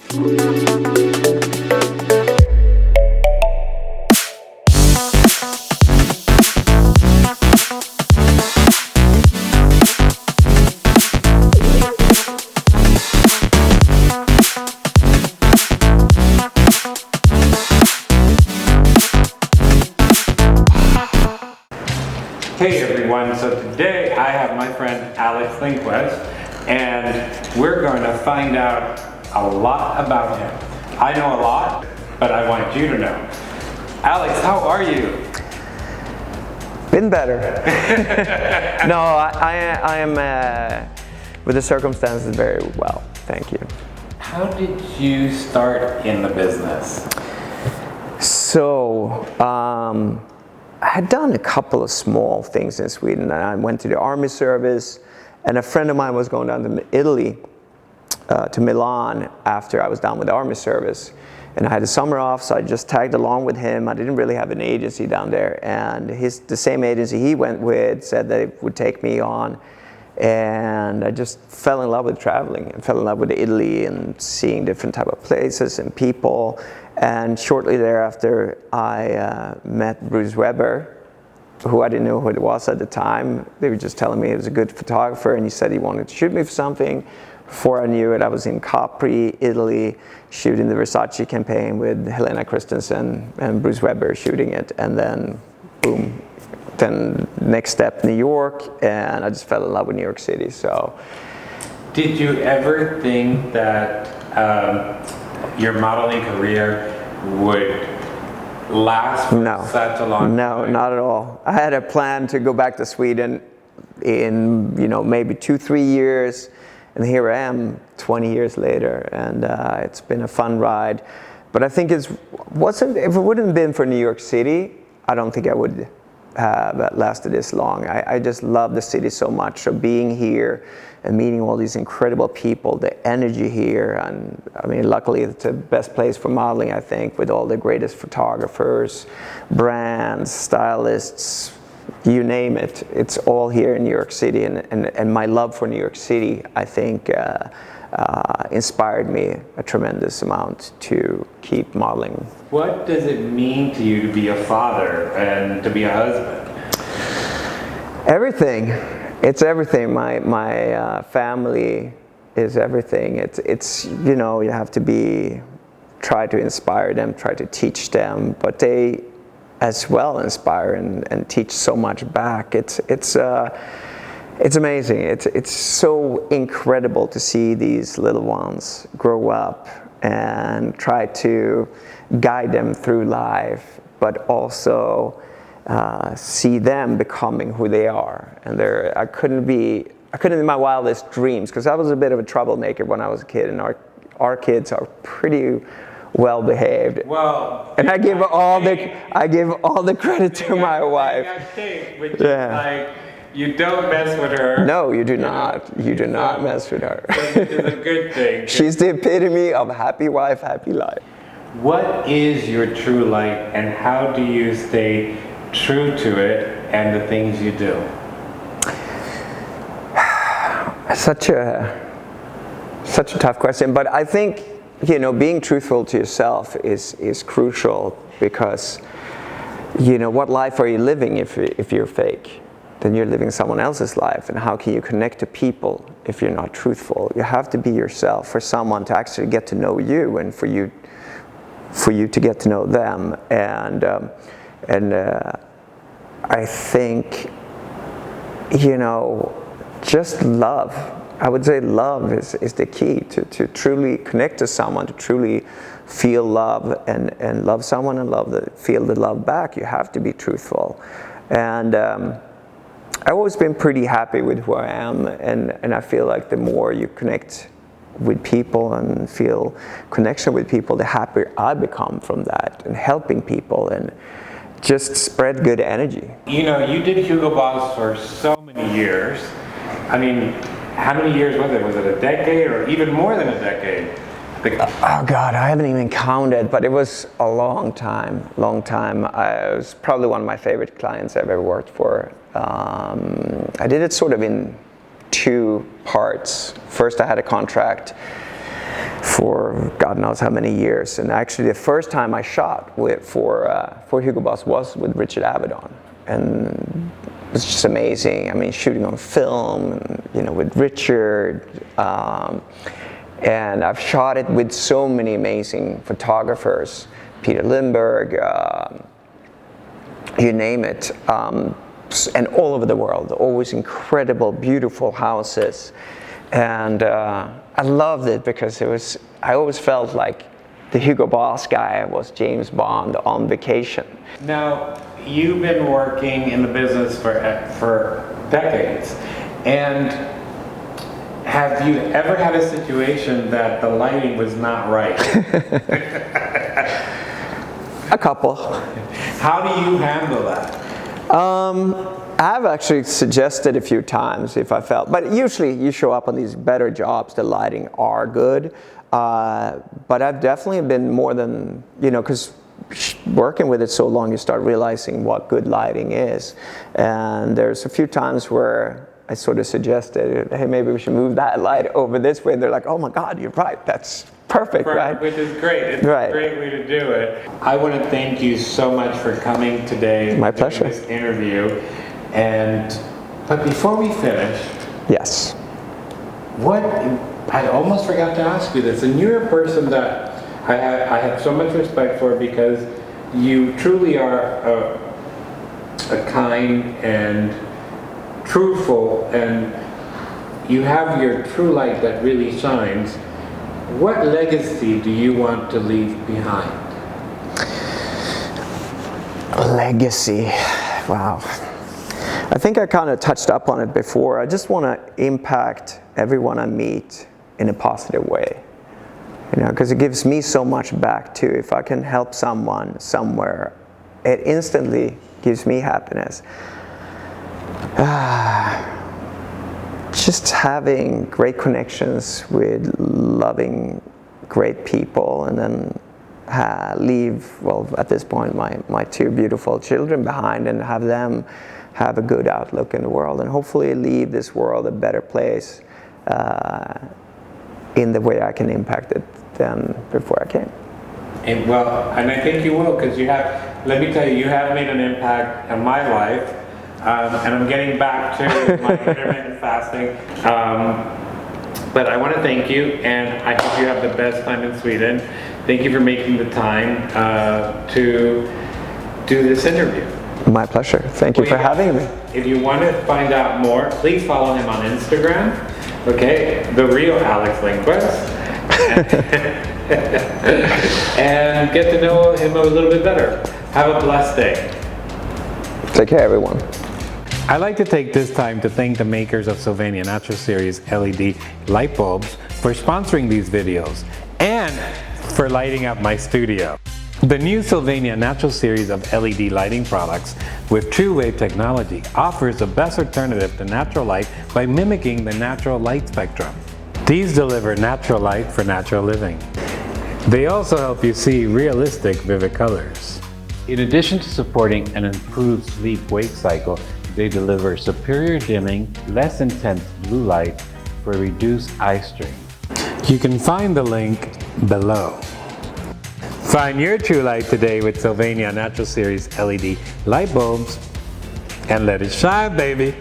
Hey everyone, so today I have my friend Lundqvist, and we're going to find out a lot about him. I know a lot, but I want you to know. Alex, how are you? Been better. No, I am, with the circumstances, very well, thank you. How did you start in the business? So, I had done a couple of small things in Sweden. I went to the army service, and a friend of mine was going down to Italy, to Milan, after I was done with the army service. And I had a summer off, so I just tagged along with him. I didn't really have an agency down there, and the same agency he went with said that it would take me on. And I just fell in love with traveling and fell in love with Italy and seeing different type of places and people. And shortly thereafter, I met Bruce Weber, who I didn't know who it was at the time. They were just telling me he was a good photographer, and he said he wanted to shoot me for something. Before I knew it, I was in Capri, Italy, shooting the Versace campaign with Helena Christensen and Bruce Weber shooting it. And then, boom. Then next step, New York, and I just fell in love with New York City. So, did you ever think that your modeling career would last for such a long time? No, not at all. I had a plan to go back to Sweden in maybe 2-3 years, and here I am 20 years later, and it's been a fun ride. But I think if it wouldn't have been for New York City, I don't think I would have lasted this long. I just love the city so much. So being here and meeting all these incredible people, the energy here, and I mean, luckily it's the best place for modeling, I think, with all the greatest photographers, brands, stylists, you name it. It's all here in New York City, and my love for New York City, I think, inspired me a tremendous amount to keep modeling. What does it mean to you to be a father and to be a husband? Everything. It's everything. My family is everything. It's you have to try to inspire them, try to teach them, but they as well inspire and teach so much back. It's amazing. It's so incredible to see these little ones grow up and try to guide them through life, but also see them becoming who they are. And I couldn't in my wildest dreams, because I was a bit of a troublemaker when I was a kid, and our kids are pretty well behaved. Well, and I give all the credit to my wife. Which is like, you don't mess with her. No, you do not. You do not mess with her. Which is a good thing. She's the epitome of happy wife, happy life. What is your true light, and how do you stay true to it and the things you do? Such a tough question, but I think being truthful to yourself is crucial, because what life are you living if you're fake? Then you're living someone else's life, and how can you connect to people if you're not truthful? You have to be yourself for someone to actually get to know you, and for you to get to know them. And I think just love. I would say love is the key to truly connect to someone, to truly feel love and love someone and feel the love back. You have to be truthful. And I've always been pretty happy with who I am, and I feel like the more you connect with people and feel connection with people, the happier I become from that, and helping people and just spread good energy. You did Hugo Boss for so many years. I mean, how many years was it? Was it a decade or even more than a decade? Oh God, I haven't even counted, but it was a long time. It was probably one of my favorite clients I've ever worked for. I did it sort of in 2 parts. First, I had a contract for God knows how many years. And actually the first time I shot for Hugo Boss was with Richard Avedon. And it was just amazing. I mean, shooting on film, and, you know, with Richard. And I've shot it with so many amazing photographers, Peter Lindbergh, you name it, and all over the world. Always incredible, beautiful houses. And I loved it because I always felt like the Hugo Boss guy was James Bond on vacation. Now, you've been working in the business for decades, and have you ever had a situation that the lighting was not right? A couple. How do you handle that? I've actually suggested a few times if I felt, but usually you show up on these better jobs, the lighting are good. But I've definitely been more than, you know, because working with it so long, you start realizing what good lighting is. And there's a few times where I sort of suggested, hey, maybe we should move that light over this way. And they're like, oh my God, you're right. That's perfect, right? Which is great. It's a great way to do it. I want to thank you so much for coming today. My pleasure. This interview. But before we finish, yes. I almost forgot to ask you this, and you're a person that I have so much respect for, because you truly are a kind and truthful, and you have your true light that really shines. What legacy do you want to leave behind? Legacy, wow. I think I kind of touched up on it before. I just want to impact everyone I meet in a positive way, you know, because it gives me so much back too. If I can help someone somewhere, it instantly gives me happiness. Just having great connections with loving, great people, and then leave, well, at this point, my two beautiful children behind, and have them have a good outlook in the world, and hopefully leave this world a better place in the way I can impact it than before I came. And I think you will, because let me tell you, you have made an impact on my life, and I'm getting back to my intermittent fasting. But I want to thank you, and I hope you have the best time in Sweden. Thank you for making the time to do this interview. My pleasure. Thank you for having me. If you want to find out more, please follow him on Instagram. Okay, the real Alex Lundqvist. And get to know him a little bit better. Have a blessed day. Take care, everyone. I'd like to take this time to thank the makers of Sylvania Natural Series LED light bulbs for sponsoring these videos and for lighting up my studio. The new Sylvania Natural Series of LED lighting products with true wave technology offers the best alternative to natural light by mimicking the natural light spectrum. These deliver natural light for natural living. They also help you see realistic, vivid colors. In addition to supporting an improved sleep-wake cycle, they deliver superior dimming, less intense blue light for reduced eye strain. You can find the link below. Find your true light today with Sylvania Natural Series LED light bulbs, and let it shine, baby!